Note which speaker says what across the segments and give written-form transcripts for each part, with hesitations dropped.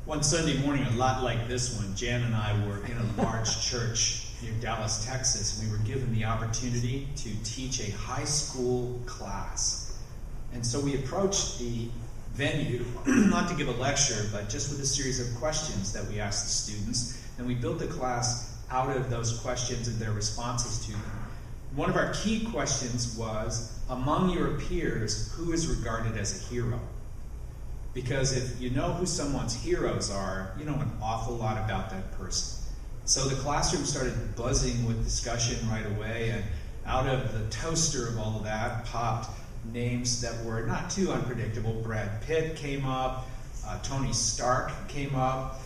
Speaker 1: One Sunday morning, a lot like this one, Jan and I were in a large church near Dallas, Texas. We were given the opportunity to teach a high school class. And so we approached the venue, not to give a lecture, but just with a series of questions that we asked the students. And we built the class out of those questions and their responses to them. One of our key questions was, among your peers, who is regarded as a hero? Because if you know who someone's heroes are, you know an awful lot about that person. So the classroom started buzzing with discussion right away, and out of the toaster of all of that popped names that were not too unpredictable. Brad Pitt came up, Tony Stark came up,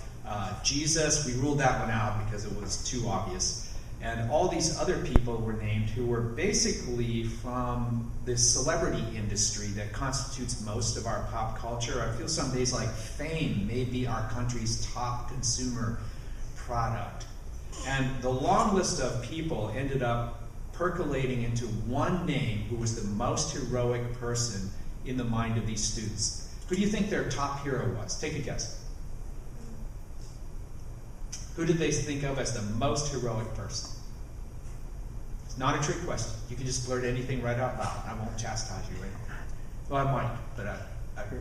Speaker 1: Jesus, we ruled that one out because it was too obvious. And all these other people were named who were basically from the celebrity industry that constitutes most of our pop culture. I feel some days like fame may be our country's top consumer product. And the long list of people ended up percolating into one name who was the most heroic person in the mind of these students. Who do you think their top hero was? Take a guess. Who did they think of as the most heroic person? It's not a trick question. You can just blurt anything right out loud. I won't chastise you right now. Well, I might, but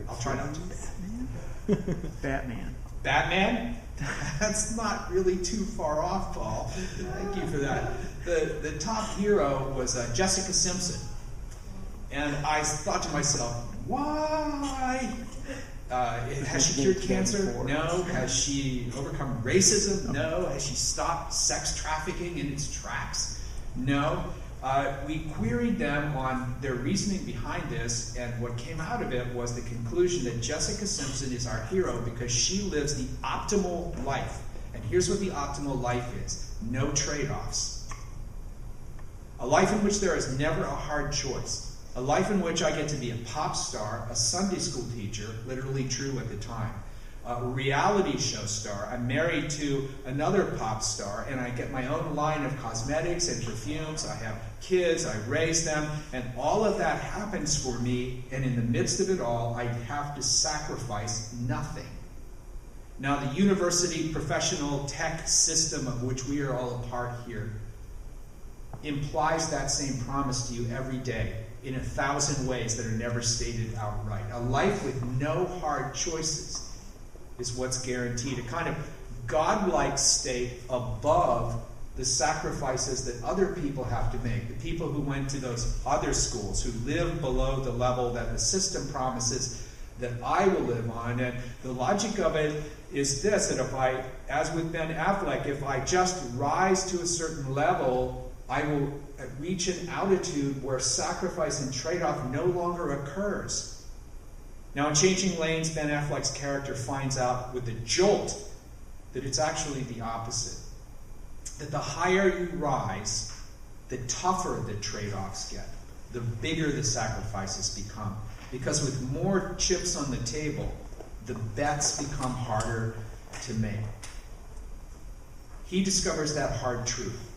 Speaker 1: I'll try not to.
Speaker 2: Batman.
Speaker 1: Batman? That's not really too far off, Paul. Thank you for that. The top hero was Jessica Simpson. And I thought to myself, why? Has she cured cancer? No. Has she overcome racism? No. Has she stopped sex trafficking in its tracks? No. We queried them on their reasoning behind this, and what came out of it was the conclusion that Jessica Simpson is our hero because she lives the optimal life. And here's what the optimal life is: no trade-offs. A life in which there is never a hard choice. A life in which I get to be a pop star, a Sunday school teacher, literally true at the time, a reality show star. I'm married to another pop star, and I get my own line of cosmetics and perfumes. I have kids, I raise them, and all of that happens for me, and in the midst of it all, I have to sacrifice nothing. Now, the university professional tech system of which we are all a part here implies that same promise to you every day, in 1,000 ways that are never stated outright. A life with no hard choices is what's guaranteed. A kind of godlike state above the sacrifices that other people have to make. The people who went to those other schools, who live below the level that the system promises that I will live on. And the logic of it is this, that if I, as with Ben Affleck, if I just rise to a certain level, I will reach an altitude where sacrifice and trade-off no longer occurs. Now, in Changing Lanes, Ben Affleck's character finds out with a jolt that it's actually the opposite. That the higher you rise, the tougher the trade-offs get, the bigger the sacrifices become. Because with more chips on the table, the bets become harder to make. He discovers that hard truth.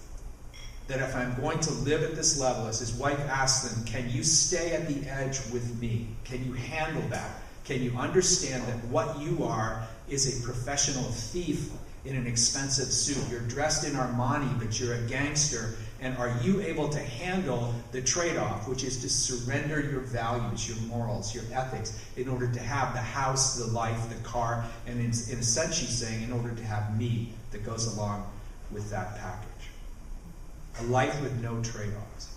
Speaker 1: That if I'm going to live at this level, as his wife asks him, can you stay at the edge with me? Can you handle that? Can you understand that what you are is a professional thief in an expensive suit? You're dressed in Armani, but you're a gangster. And are you able to handle the trade-off, which is to surrender your values, your morals, your ethics, in order to have the house, the life, the car, and in a sense she's saying, in order to have me that goes along with that package. A life with no trade-offs.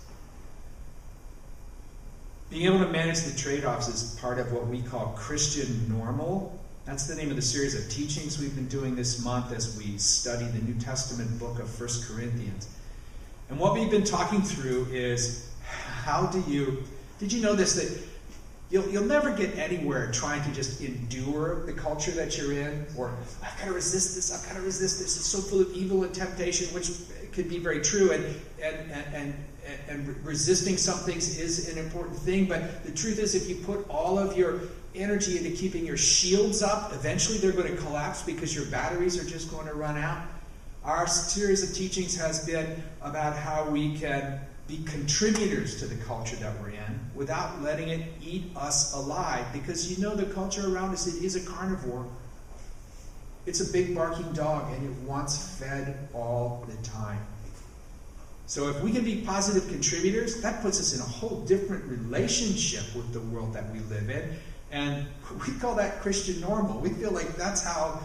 Speaker 1: Being able to manage the trade-offs is part of what we call Christian normal. That's the name of the series of teachings we've been doing this month as we study the New Testament book of 1 Corinthians. And what we've been talking through is, did you know this, that you'll never get anywhere trying to just endure the culture that you're in, or I've got to resist this, it's so full of evil and temptation, which could be very true, and resisting some things is an important thing, but the truth is if you put all of your energy into keeping your shields up, eventually they're going to collapse because your batteries are just going to run out. Our series of teachings has been about how we can be contributors to the culture that we're in without letting it eat us alive, because you know the culture around us, it is a carnivore. It's a big barking dog, and it wants fed all the time. So if we can be positive contributors, that puts us in a whole different relationship with the world that we live in. And we call that Christian normal. We feel like that's how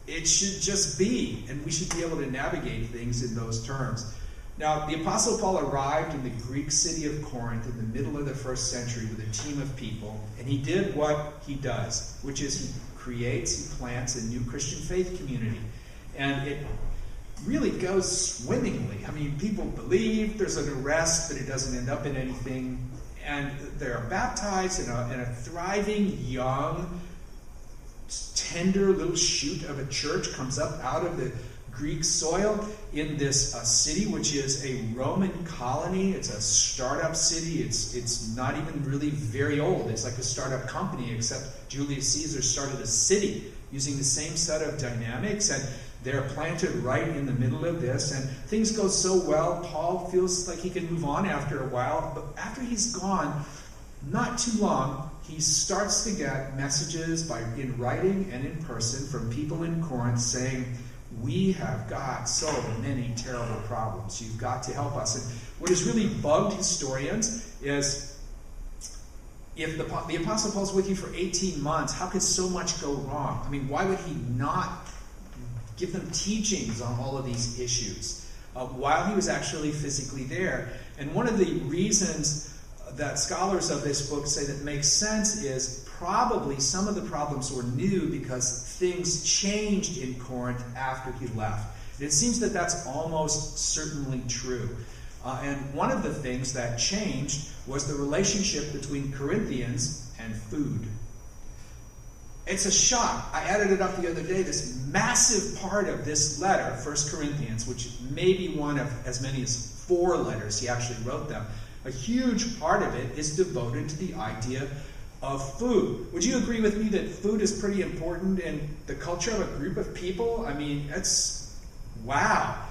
Speaker 1: it should just be, and we should be able to navigate things in those terms. Now, the Apostle Paul arrived in the Greek city of Corinth in the middle of the first century with a team of people, and he did what he does, which is he plants a new Christian faith community. And it really goes swimmingly. I mean, people believe, there's an arrest, but it doesn't end up in anything. And they're baptized in a thriving, young, tender little shoot of a church comes up out of the Greek soil in this city, which is a Roman colony. It's a startup city. It's not even really very old. It's like a startup company, except Julius Caesar started a city using the same set of dynamics, and they're planted right in the middle of this, and things go so well, Paul feels like he can move on after a while, but after he's gone, not too long, he starts to get messages in writing and in person from people in Corinth saying, we have got so many terrible problems. You've got to help us. And what has really bugged historians is, if the Apostle Paul's with you for 18 months, how could so much go wrong? I mean, why would he not give them teachings on all of these issues while he was actually physically there? And one of the reasons that scholars of this book say that makes sense is probably some of the problems were new because things changed in Corinth after he left. And it seems that that's almost certainly true. And one of the things that changed was the relationship between Corinthians and food. It's a shock. I added it up the other day. This massive part of this letter, 1 Corinthians, which may be one of as many as 4 letters he actually wrote them, a huge part of it is devoted to the idea of food. Would you agree with me that food is pretty important in the culture of a group of people? I mean, it's wow.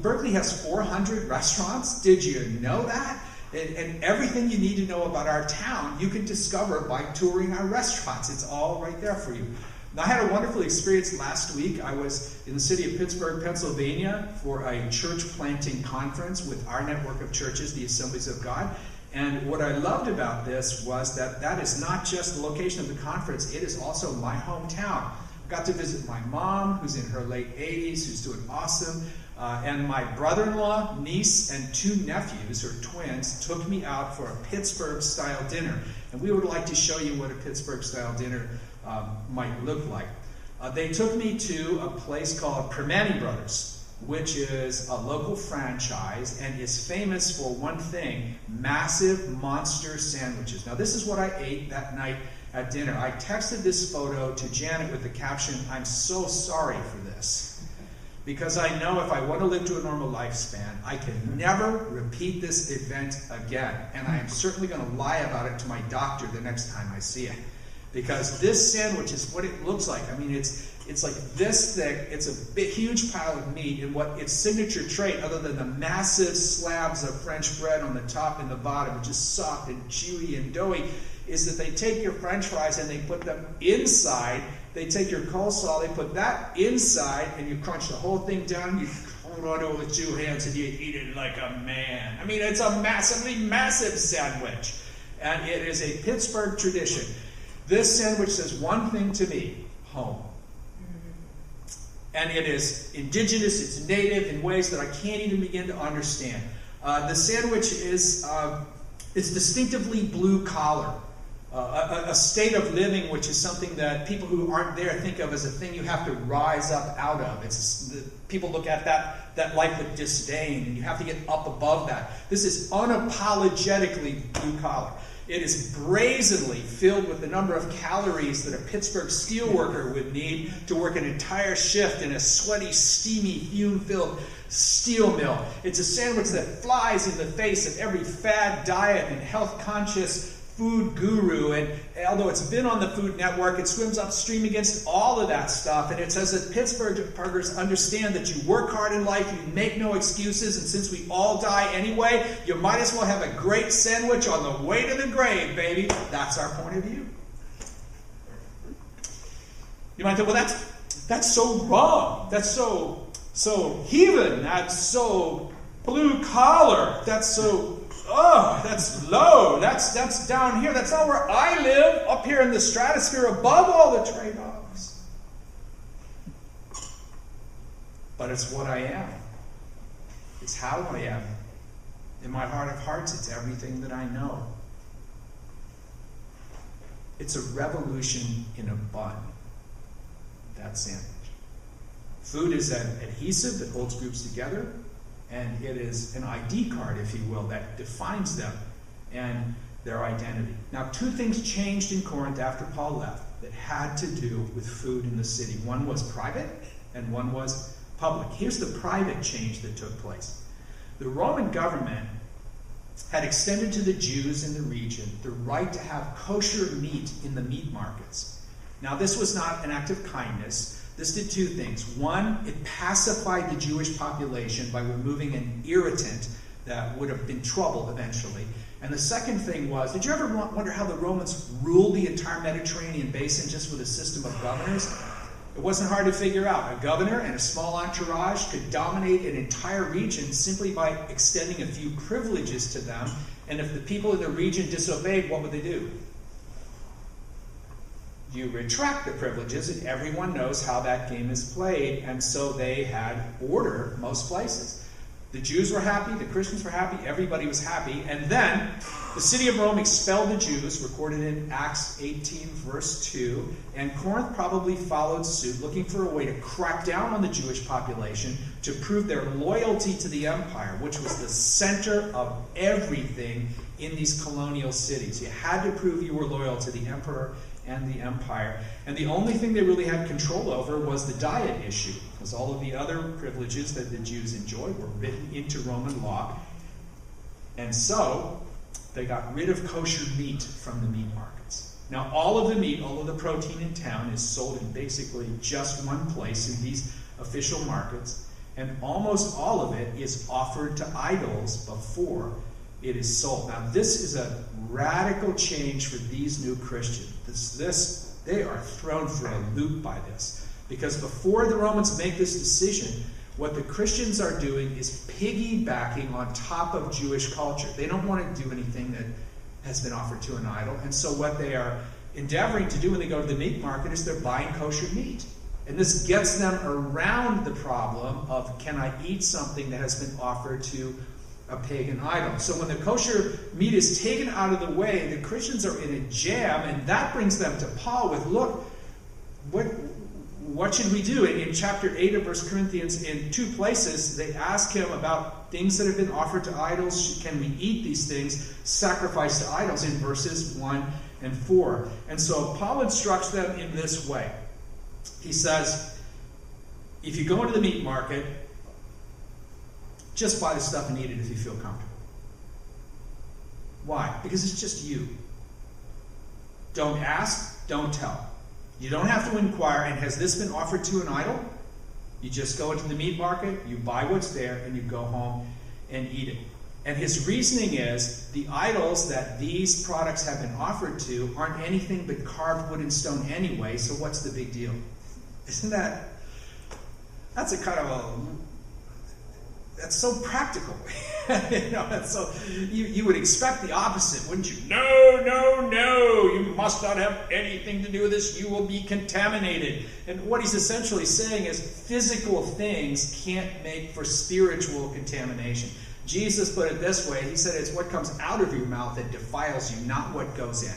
Speaker 1: Berkeley has 400 restaurants. Did you know that? And everything you need to know about our town, you can discover by touring our restaurants. It's all right there for you. Now, I had a wonderful experience last week. I was in the city of Pittsburgh, Pennsylvania, for a church planting conference with our network of churches, the Assemblies of God. And what I loved about this was that is not just the location of the conference, it is also my hometown. I got to visit my mom, who's in her late 80s, who's doing awesome. And my brother-in-law, niece, and 2 nephews, or twins, took me out for a Pittsburgh-style dinner. And we would like to show you what a Pittsburgh-style dinner might look like. They took me to a place called Primanti Brothers, which is a local franchise and is famous for one thing: massive monster sandwiches. Now, this is what I ate that night at dinner. I texted this photo to Janet with the caption, "I'm so sorry for this." Because I know if I want to live to a normal lifespan, I can never repeat this event again. And I am certainly going to lie about it to my doctor the next time I see it. Because this sandwich is what it looks like. I mean, it's like this thick. It's a big, huge pile of meat. And what its signature trait, other than the massive slabs of French bread on the top and the bottom, which is soft and chewy and doughy, is that they take your French fries and they put them inside. They take your coleslaw, they put that inside, and you crunch the whole thing down, you hold on to it with 2 hands, and you eat it like a man. I mean, it's a massive sandwich. And it is a Pittsburgh tradition. This sandwich says one thing to me: home. And it is indigenous, it's native in ways that I can't even begin to understand. The sandwich is it's distinctively blue collar. A state of living which is something that people who aren't there think of as a thing you have to rise up out of. People look at that life with disdain, and you have to get up above that. This is unapologetically blue collar. It is brazenly filled with the number of calories that a Pittsburgh steelworker would need to work an entire shift in a sweaty, steamy, fume-filled steel mill. It's a sandwich that flies in the face of every fad diet and health-conscious food guru, and although it's been on the Food Network, it swims upstream against all of that stuff. And it says that Pittsburghers understand that you work hard in life, you make no excuses, and since we all die anyway, you might as well have a great sandwich on the way to the grave, baby. That's our point of view. You might think, well, that's so wrong. That's so heathen. That's so blue collar. That's so, that's low. That's down here. That's not where I live, up here in the stratosphere above all the trade-offs. But it's what I am. It's how I am. In my heart of hearts, it's everything that I know. It's a revolution in a bun, that sandwich. Food is an adhesive that holds groups together, and it is an ID card, if you will, that defines them and their identity. Now, two things changed in Corinth after Paul left that had to do with food in the city. One was private, and one was public. Here's the private change that took place. The Roman government had extended to the Jews in the region the right to have kosher meat in the meat markets. Now, this was not an act of kindness. This did two things. One, it pacified the Jewish population by removing an irritant that would have been trouble eventually. And the second thing was, did you ever wonder how the Romans ruled the entire Mediterranean basin just with a system of governors? It wasn't hard to figure out. A governor and a small entourage could dominate an entire region simply by extending a few privileges to them. And if the people in the region disobeyed, what would they do? You retract the privileges, and everyone knows how that game is played. And so they had order most places. The Jews were happy, the Christians were happy, everybody was happy. And then the city of Rome expelled the Jews, recorded in Acts 18, verse 2. And Corinth probably followed suit, looking for a way to crack down on the Jewish population to prove their loyalty to the empire, which was the center of everything in these colonial cities. You had to prove you were loyal to the emperor and the empire. And the only thing they really had control over was the diet issue, because all of the other privileges that the Jews enjoyed were written into Roman law. And so they got rid of kosher meat from the meat markets. Now, all of the meat, all of the protein in town is sold in basically just one place in these official markets, and almost all of it is offered to idols before it is sold. Now, this is a radical change for these new Christians. They are thrown for a loop by this. Because before the Romans make this decision, what the Christians are doing is piggybacking on top of Jewish culture. They don't want to do anything that has been offered to an idol. And so what they are endeavoring to do when they go to the meat market is they're buying kosher meat. And this gets them around the problem of, can I eat something that has been offered to a pagan idol? So when the kosher meat is taken out of the way, the Christians are in a jam, and that brings them to Paul with, look, what should we do? In chapter 8 of 1 Corinthians, in two places, they ask him about things that have been offered to idols. Can we eat these things sacrificed to idols? In verses 1 and 4. And so Paul instructs them in this way. He says, if you go into the meat market, just buy the stuff and eat it if you feel comfortable. Why? Because it's just you. Don't ask, don't tell. You don't have to inquire, and has this been offered to an idol? You just go into the meat market, you buy what's there, and you go home and eat it. And his reasoning is, the idols that these products have been offered to aren't anything but carved wood and stone anyway, so what's the big deal? Isn't that's a kind of a, that's so practical. You would expect the opposite, wouldn't you? No, you must not have anything to do with this. You will be contaminated. And what he's essentially saying is physical things can't make for spiritual contamination. Jesus put it this way. He said it's what comes out of your mouth that defiles you, not what goes in.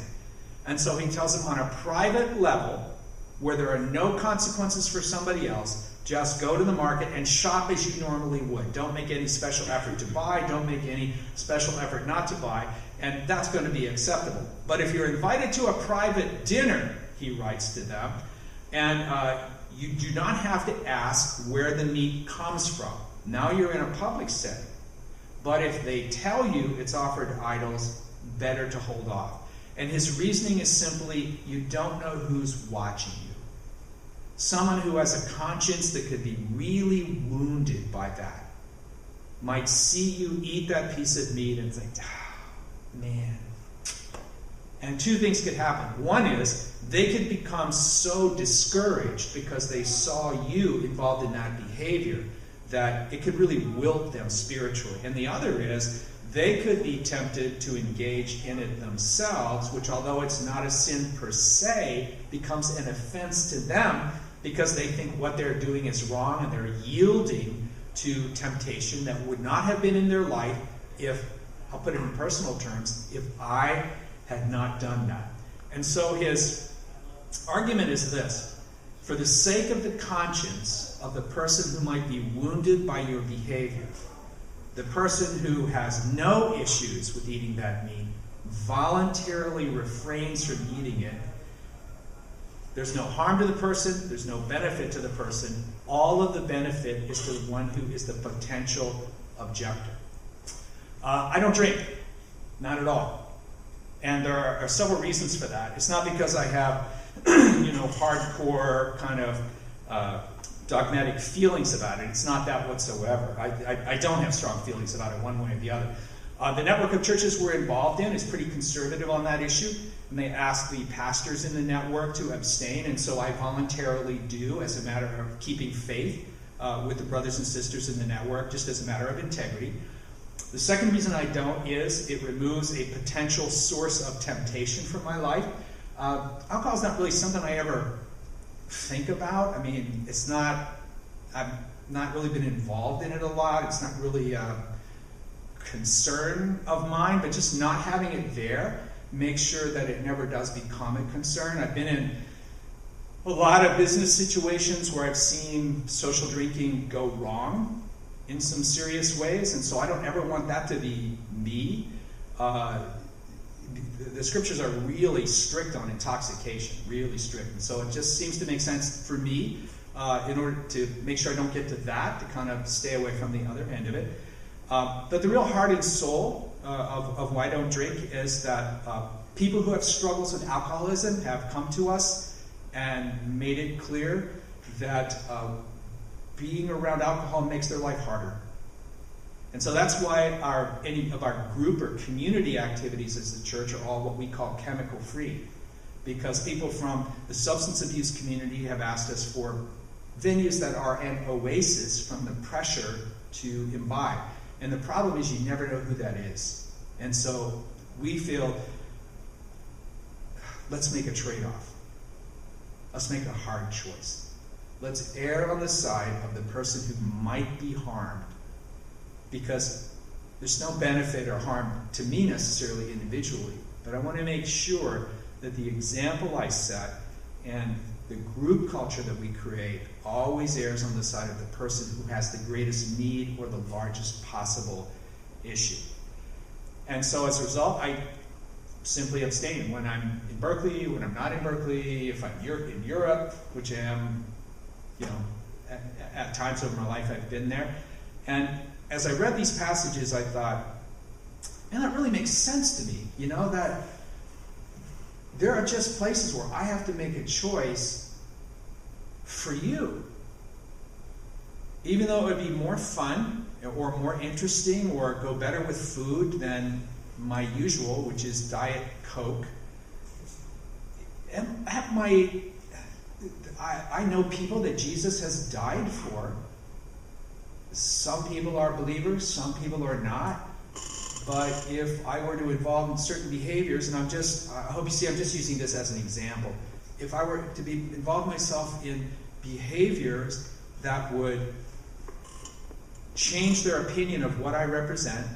Speaker 1: And so he tells them on a private level, where there are no consequences for somebody else, just go to the market and shop as you normally would. Don't make any special effort to buy. Don't make any special effort not to buy. And that's going to be acceptable. But if you're invited to a private dinner, he writes to them, and you do not have to ask where the meat comes from. Now you're in a public setting. But if they tell you it's offered to idols, better to hold off. And his reasoning is simply, you don't know who's watching you. Someone who has a conscience that could be really wounded by that might see you eat that piece of meat and think, man. And two things could happen. One is they could become so discouraged because they saw you involved in that behavior that it could really wilt them spiritually. And the other is they could be tempted to engage in it themselves, which, although it's not a sin per se, becomes an offense to them because they think what they're doing is wrong and they're yielding to temptation that would not have been in their life if, I'll put it in personal terms, if I had not done that. And so his argument is this: for the sake of the conscience of the person who might be wounded by your behavior, the person who has no issues with eating that meat voluntarily refrains from eating it. There's no harm to the person, there's no benefit to the person. All of the benefit is to the one who is the potential objector. I don't drink, not at all. And there are several reasons for that. It's not because I have, hardcore kind of dogmatic feelings about it. It's not that whatsoever. I don't have strong feelings about it one way or the other. The network of churches we're involved in is pretty conservative on that issue, and they ask the pastors in the network to abstain, and so I voluntarily do as a matter of keeping faith with the brothers and sisters in the network, just as a matter of integrity. The second reason I don't is it removes a potential source of temptation from my life. Alcohol is not really something I ever think about. I mean, I've not really been involved in it a lot. It's not really a concern of mine, but just not having it there makes sure that it never does become a concern. I've been in a lot of business situations where I've seen social drinking go wrong in some serious ways, and so I don't ever want that to be me. The scriptures are really strict on intoxication, really strict, and so it just seems to make sense for me in order to make sure I don't get to that, to kind of stay away from the other end of it. But the real heart and soul of why I don't drink is that people who have struggles with alcoholism have come to us and made it clear that being around alcohol makes their life harder. And so that's why any of our group or community activities as a church are all what we call chemical free. Because people from the substance abuse community have asked us for venues that are an oasis from the pressure to imbibe. And the problem is you never know who that is. And so we feel, let's make a trade-off. Let's make a hard choice. Let's err on the side of the person who might be harmed, because there's no benefit or harm to me necessarily individually, but I want to make sure that the example I set and the group culture that we create always errs on the side of the person who has the greatest need or the largest possible issue. And so as a result, I simply abstain when I'm in Berkeley, when I'm not in Berkeley, if I'm in Europe, which I am, at times over my life I've been there. And as I read these passages, I thought, man, that really makes sense to me, that there are just places where I have to make a choice for you. Even though it would be more fun or more interesting or go better with food than my usual, which is Diet Coke. And I know people that Jesus has died for. Some people are believers, some people are not. But if I were to involve in certain behaviors, and I hope you see I'm just using this as an example. If I were to involve myself in behaviors that would change their opinion of what I represent,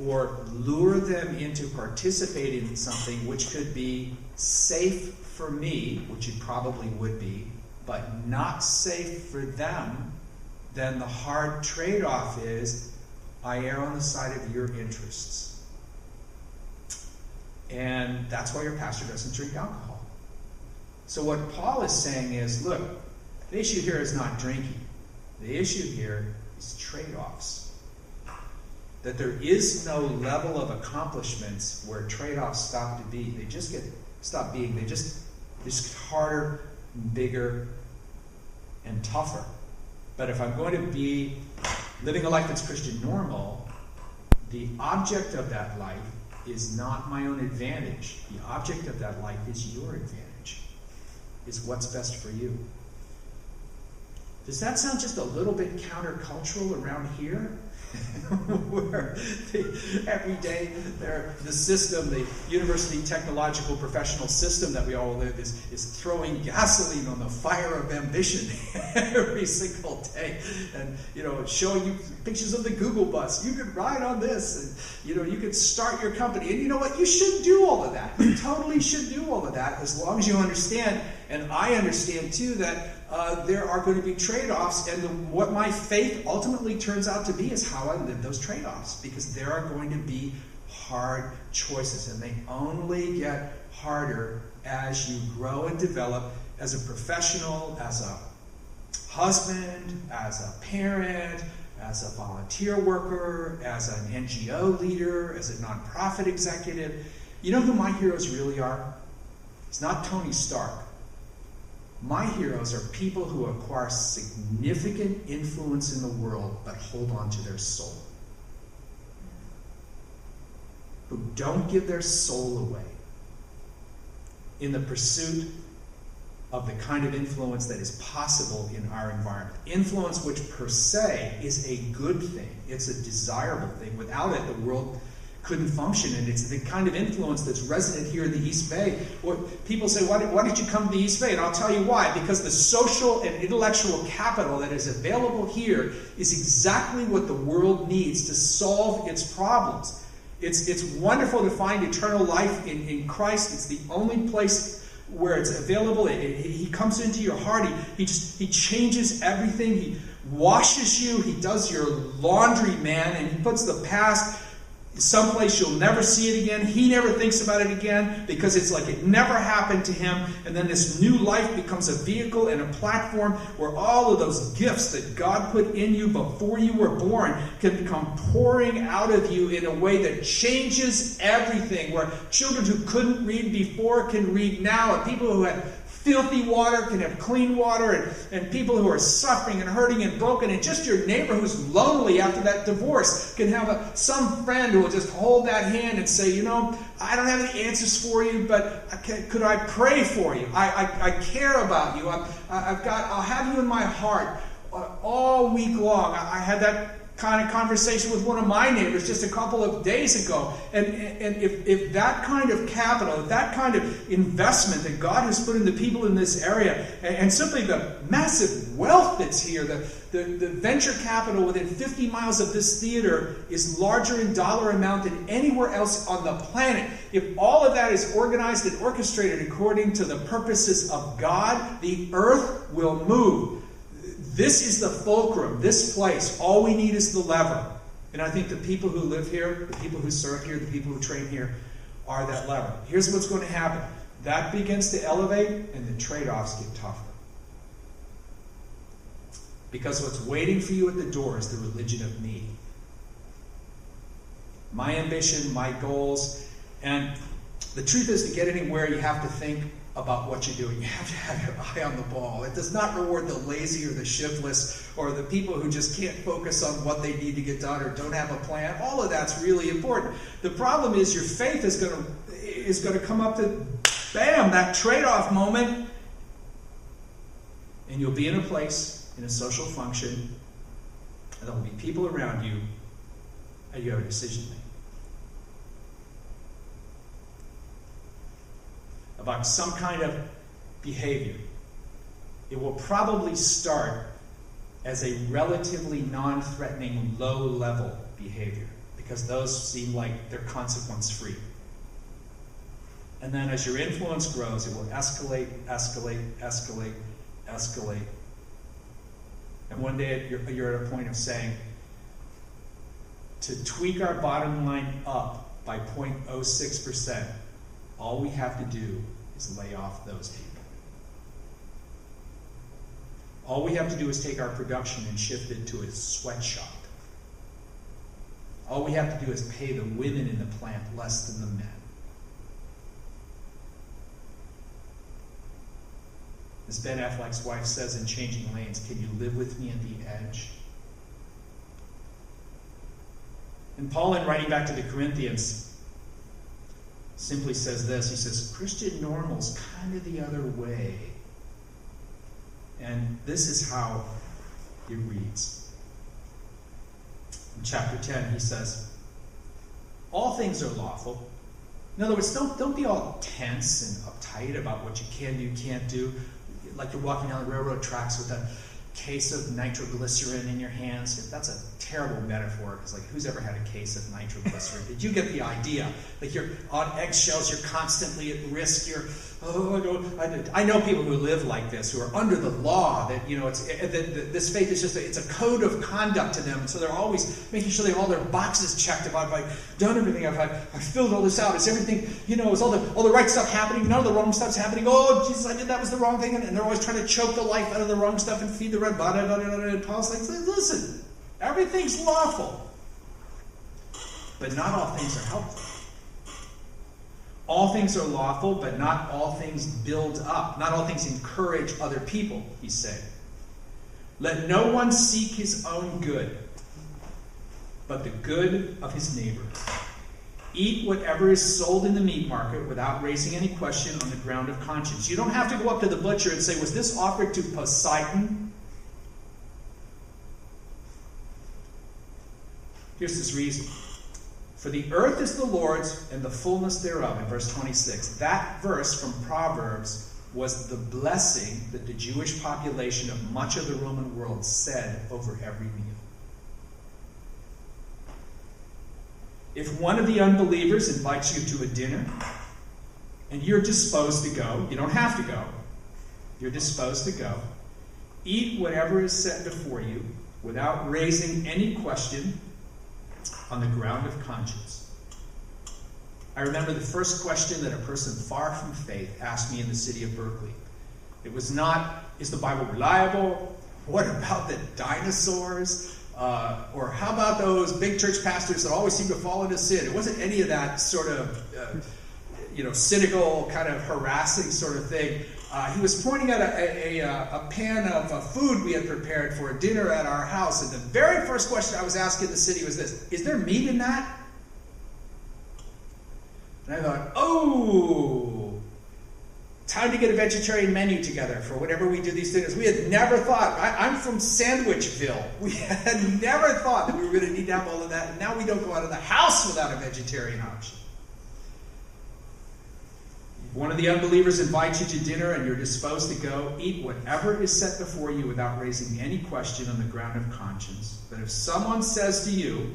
Speaker 1: or lure them into participating in something which could be safe for me, which it probably would be, but not safe for them, then the hard trade-off is I err on the side of your interests. And that's why your pastor doesn't drink alcohol. So what Paul is saying is, look, the issue here is not drinking. The issue here is trade-offs. That there is no level of accomplishments where trade-offs stop to be. They just stop being. They just get harder, bigger, and tougher. But if I'm going to be living a life that's Christian normal, the object of that life is not my own advantage. The object of that life is your advantage, is what's best for you. Does that sound just a little bit countercultural around here? Where every day the system, the university technological professional system that we all live is throwing gasoline on the fire of ambition every single day, and showing you pictures of the Google bus. You could ride on this, and you could start your company. And you know what? You should do all of that. You totally should do all of that, as long as you understand, and I understand too, that there are going to be trade-offs, and what my faith ultimately turns out to be is how I live those trade-offs, because there are going to be hard choices, and they only get harder as you grow and develop as a professional, as a husband, as a parent, as a volunteer worker, as an NGO leader, as a nonprofit executive. You know who my heroes really are? It's not Tony Stark. My heroes are people who acquire significant influence in the world but hold on to their soul. Who don't give their soul away in the pursuit of the kind of influence that is possible in our environment. Influence which per se is a good thing. It's a desirable thing. Without it, the world couldn't function, and it's the kind of influence that's resident here in the East Bay. People say, why did you come to the East Bay? And I'll tell you why. Because the social and intellectual capital that is available here is exactly what the world needs to solve its problems. It's wonderful to find eternal life in Christ. It's the only place where it's available. He comes into your heart. He changes everything. He washes you. He does your laundry, man, and he puts the past someplace you'll never see it again. He never thinks about it again because it's like it never happened to him. And then this new life becomes a vehicle and a platform where all of those gifts that God put in you before you were born can come pouring out of you in a way that changes everything. Where children who couldn't read before can read now, and people who had filthy water can have clean water, and people who are suffering and hurting and broken, and just your neighbor who's lonely after that divorce can have some friend who will just hold that hand and say, I don't have any answers for you, but could I pray for you? I care about you. I'll have you in my heart all week long. I had that kind of conversation with one of my neighbors just a couple of days ago. And if that kind of capital, if that kind of investment that God has put in the people in this area, and simply the massive wealth that's here, the venture capital within 50 miles of this theater is larger in dollar amount than anywhere else on the planet. If all of that is organized and orchestrated according to the purposes of God, the earth will move. This is the fulcrum, this place. All we need is the lever. And I think the people who live here, the people who serve here, the people who train here are that lever. Here's what's going to happen. That begins to elevate, and the trade-offs get tougher. Because what's waiting for you at the door is the religion of me. My ambition, my goals. And the truth is, to get anywhere, you have to think about what you're doing. You have to have your eye on the ball. It does not reward the lazy or the shiftless or the people who just can't focus on what they need to get done or don't have a plan. All of that's really important. The problem is your faith is going to come up to, bam, that trade-off moment, and you'll be in a place, in a social function, and there will be people around you, and you have a decision to make about some kind of behavior. It will probably start as a relatively non-threatening, low-level behavior, because those seem like they're consequence-free. And then as your influence grows, it will escalate, escalate, escalate, escalate. And one day you're at a point of saying, to tweak our bottom line up by 0.06%, all we have to do is lay off those people. All we have to do is take our production and shift it to a sweatshop. All we have to do is pay the women in the plant less than the men. As Ben Affleck's wife says in Changing Lanes, can you live with me at the edge? And Paul, in writing back to the Corinthians, simply says this. He says, Christian normal's kind of the other way. And this is how it reads. In chapter 10, he says, all things are lawful. In other words, don't be all tense and uptight about what you can do, can't do. Like you're walking down the railroad tracks with a case of nitroglycerin in your hands. That's a terrible metaphor, because like, who's ever had a case of nitroglycerin? Did you get the idea? Like you're on eggshells, you're constantly at risk, I know people who live like this, who are under the law, that, this faith is just, it's a code of conduct to them, and so they're always making sure they have all their boxes checked about, have I done everything, I've filled all this out, is everything, is all the right stuff happening, none of the wrong stuff's happening, oh, Jesus, I did that was the wrong thing, and they're always trying to choke the life out of the wrong stuff and feed the red blood, and Paul's like, listen, everything's lawful, but not all things are helpful. All things are lawful, but not all things build up. Not all things encourage other people, he's saying. Let no one seek his own good, but the good of his neighbor. Eat whatever is sold in the meat market without raising any question on the ground of conscience. You don't have to go up to the butcher and say, was this offered to Poseidon? Here's his reason. For the earth is the Lord's and the fullness thereof, in verse 26. That verse from Proverbs was the blessing that the Jewish population of much of the Roman world said over every meal. If one of the unbelievers invites you to a dinner, and you're disposed to go, you don't have to go, you're disposed to go, eat whatever is set before you without raising any question on the ground of conscience. I remember the first question that a person far from faith asked me in the city of Berkeley. It was not, is the Bible reliable? What about the dinosaurs? Or how about those big church pastors that always seem to fall into sin? It wasn't any of that sort of, cynical, kind of harassing sort of thing. He was pointing at a pan of food we had prepared for a dinner at our house, and the very first question I was asked in the city was this: is there meat in that? And I thought, time to get a vegetarian menu together for whenever we do these dinners. We had never thought, I'm from Sandwichville. We had never thought that we were going to need to have all of that, and now we don't go out of the house without a vegetarian option. One of the unbelievers invites you to dinner and you're disposed to go, eat whatever is set before you without raising any question on the ground of conscience. But if someone says to you,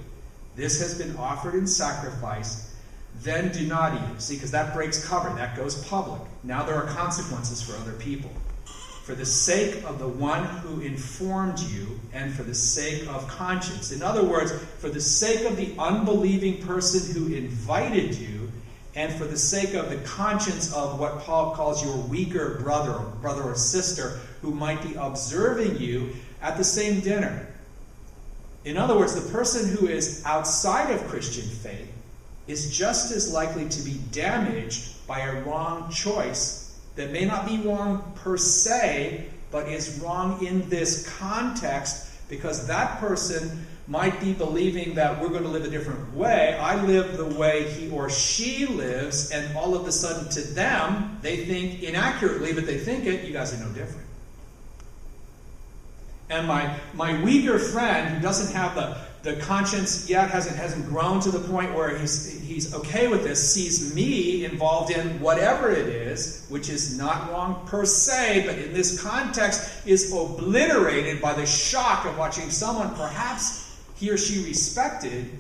Speaker 1: this has been offered in sacrifice, then do not eat it. See, because that breaks cover, that goes public. Now there are consequences for other people. For the sake of the one who informed you and for the sake of conscience. In other words, for the sake of the unbelieving person who invited you, and for the sake of the conscience of what Paul calls your weaker brother or sister who might be observing you at the same dinner. In other words, the person who is outside of Christian faith is just as likely to be damaged by a wrong choice that may not be wrong per se, but is wrong in this context, because that person might be believing that we're going to live a different way. I live the way he or she lives, and all of a sudden to them, they think inaccurately, but they think it. You guys are no different. And my weaker friend who doesn't have the conscience yet, hasn't grown to the point where he's okay with this, sees me involved in whatever it is, which is not wrong per se, but in this context is obliterated by the shock of watching someone perhaps he or she respected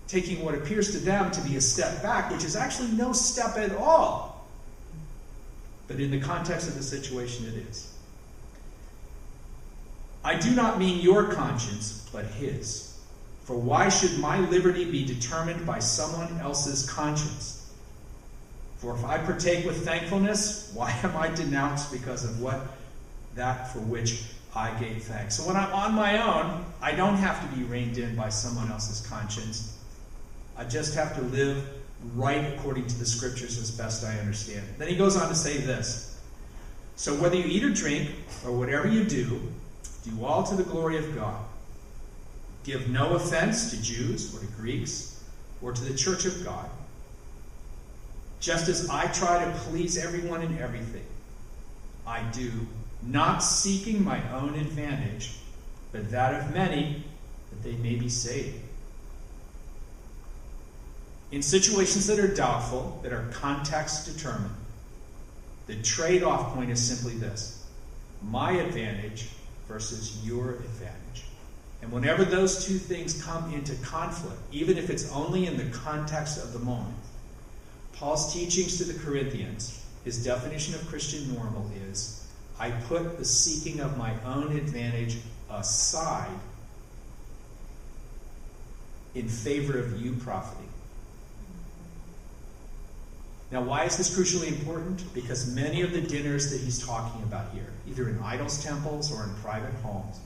Speaker 1: taking what appears to them to be a step back, which is actually no step at all. But in the context of the situation, it is. I do not mean your conscience, but his. For why should my liberty be determined by someone else's conscience? For if I partake with thankfulness, why am I denounced because of that for which I gave thanks? So when I'm on my own, I don't have to be reined in by someone else's conscience. I just have to live right according to the scriptures as best I understand it. Then he goes on to say this: so whether you eat or drink, or whatever you do all to the glory of God. Give no offense to Jews or to Greeks or to the church of God, just as I try to please everyone in everything, I do, not seeking my own advantage, but that of many, that they may be saved. In situations that are doubtful, that are context determined, the trade-off point is simply this: my advantage versus your advantage. And whenever those two things come into conflict, even if it's only in the context of the moment, Paul's teachings to the Corinthians, his definition of Christian normal is, I put the seeking of my own advantage aside in favor of you profiting. Now, why is this crucially important? Because many of the dinners that he's talking about here, either in idols' temples or in private homes,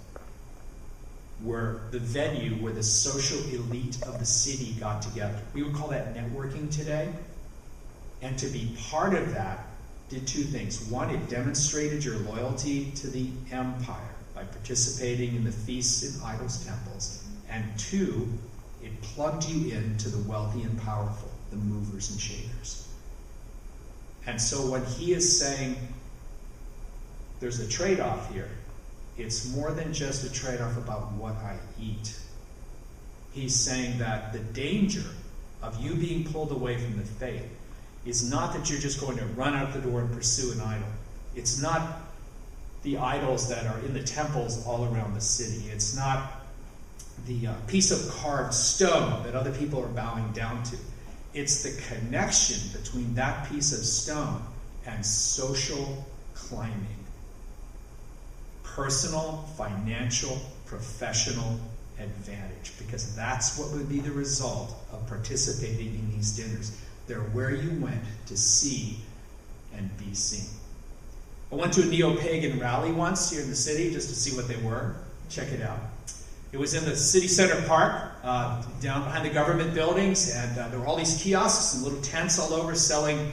Speaker 1: were the venue where the social elite of the city got together. We would call that networking today. And to be part of that did two things. One, it demonstrated your loyalty to the empire by participating in the feasts in idols' temples. And two, it plugged you into the wealthy and powerful, the movers and shakers. And so when he is saying there's a trade-off here, it's more than just a trade-off about what I eat. He's saying that the danger of you being pulled away from the faith is not that you're just going to run out the door and pursue an idol. It's not the idols that are in the temples all around the city. It's not the piece of carved stone that other people are bowing down to. It's the connection between that piece of stone and social claiming. Personal, financial, professional advantage. Because that's what would be the result of participating in these dinners. They're where you went to see and be seen. I went to a neo-pagan rally once here in the city just to see what they were. Check it out. It was in the city center park, down behind the government buildings, and there were all these kiosks and little tents all over selling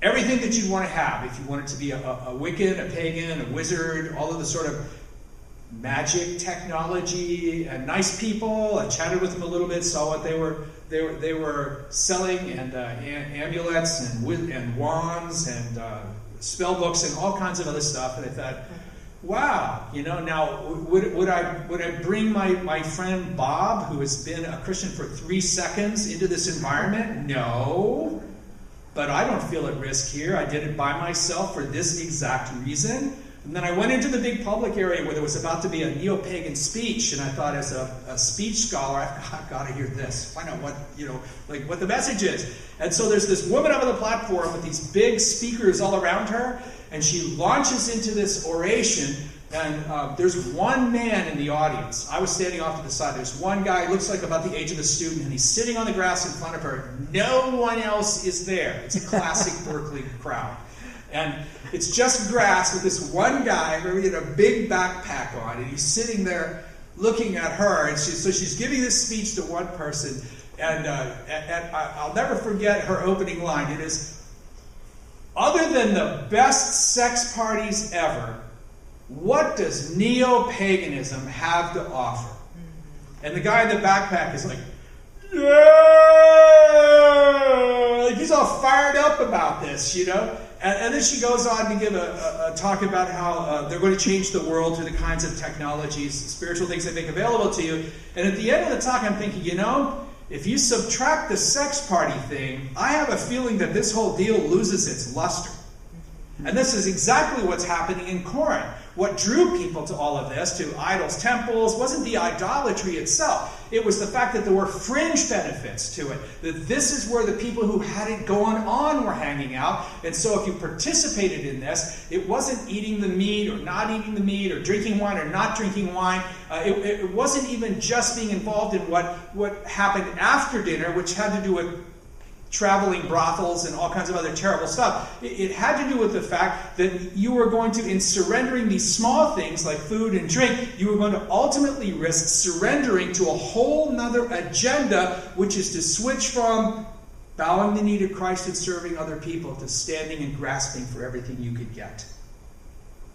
Speaker 1: everything that you'd want to have. If you wanted to be a Wiccan, a pagan, a wizard, all of the sort of magic technology, and nice people. I chatted with them a little bit, saw what they were selling, and amulets and wands and spell books and all kinds of other stuff. And I thought, wow, now would I bring my friend Bob, who has been a Christian for 3 seconds, into this environment? No. But I don't feel at risk here. I did it by myself for this exact reason. And then I went into the big public area where there was about to be a neo-pagan speech, and I thought, as a speech scholar, I've got to hear this. Find out what the message is. And so there's this woman up on the platform with these big speakers all around her, and she launches into this oration, and there's one man in the audience. I was standing off to the side. There's one guy, looks like about the age of a student, and he's sitting on the grass in front of her. No one else is there. It's a classic Berkeley crowd. And it's just grass with this one guy with a big backpack on, and he's sitting there looking at her. And so she's giving this speech to one person, and I'll never forget her opening line. It is, other than the best sex parties ever, what does neo-paganism have to offer? And the guy in the backpack is like, yeah! Like he's all fired up about this, And then she goes on to give a talk about how they're going to change the world through the kinds of technologies, spiritual things they make available to you. And at the end of the talk, I'm thinking, if you subtract the sex party thing, I have a feeling that this whole deal loses its luster. And this is exactly what's happening in Corinth. What drew people to all of this, to idols, temples, wasn't the idolatry itself. It was the fact that there were fringe benefits to it. That this is where the people who had it going on were hanging out. And so if you participated in this, it wasn't eating the meat or not eating the meat or drinking wine or not drinking wine. It wasn't even just being involved in what happened after dinner, which had to do with traveling brothels and all kinds of other terrible stuff. It had to do with the fact that you were going to, in surrendering these small things like food and drink, you were going to ultimately risk surrendering to a whole nother agenda, which is to switch from bowing the knee to Christ and serving other people to standing and grasping for everything you could get.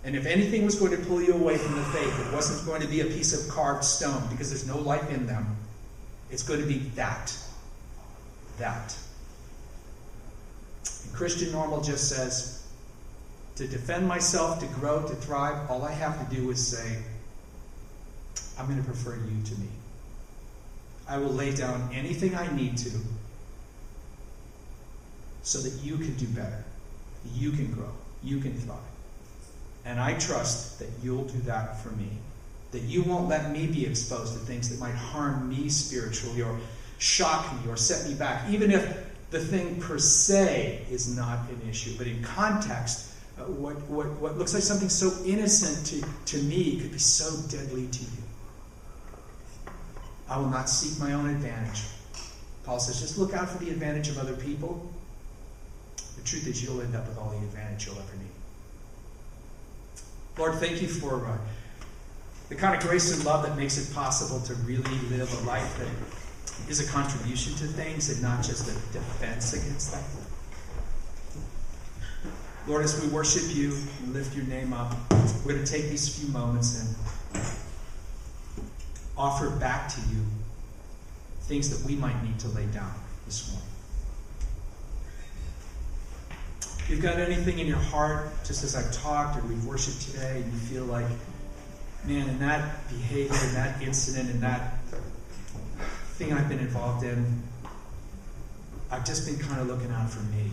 Speaker 1: And if anything was going to pull you away from the faith, it wasn't going to be a piece of carved stone, because there's no life in them. It's going to be that. And Christian Normal just says, to defend myself, to grow, to thrive, all I have to do is say, I'm going to prefer you to me. I will lay down anything I need to so that you can do better. You can grow. You can thrive. And I trust that you'll do that for me. That you won't let me be exposed to things that might harm me spiritually or shock me or set me back, even if the thing per se is not an issue. But in context, what looks like something so innocent to me could be so deadly to you. I will not seek my own advantage. Paul says, just look out for the advantage of other people. The truth is, you'll end up with all the advantage you'll ever need. Lord, thank you for the kind of grace and love that makes it possible to really live a life that is a contribution to things and not just a defense against them. Lord, as we worship you and lift your name up, we're going to take these few moments and offer back to you things that we might need to lay down this morning. If you've got anything in your heart, just as I've talked or we've worshiped today, and you feel like, man, in that behavior, in that incident, in that thing I've been involved in, I've just been kind of looking out for me.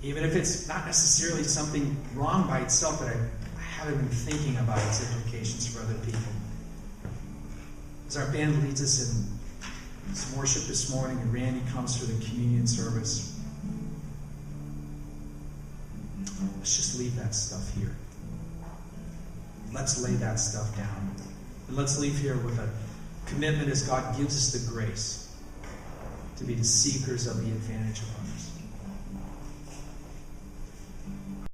Speaker 1: Even if it's not necessarily something wrong by itself, but I haven't been thinking about its implications for other people. As our band leads us in some worship this morning and Randy comes for the communion service, let's just leave that stuff here. Let's lay that stuff down. And let's leave here with a commitment as God gives us the grace to be the seekers of the advantage of others.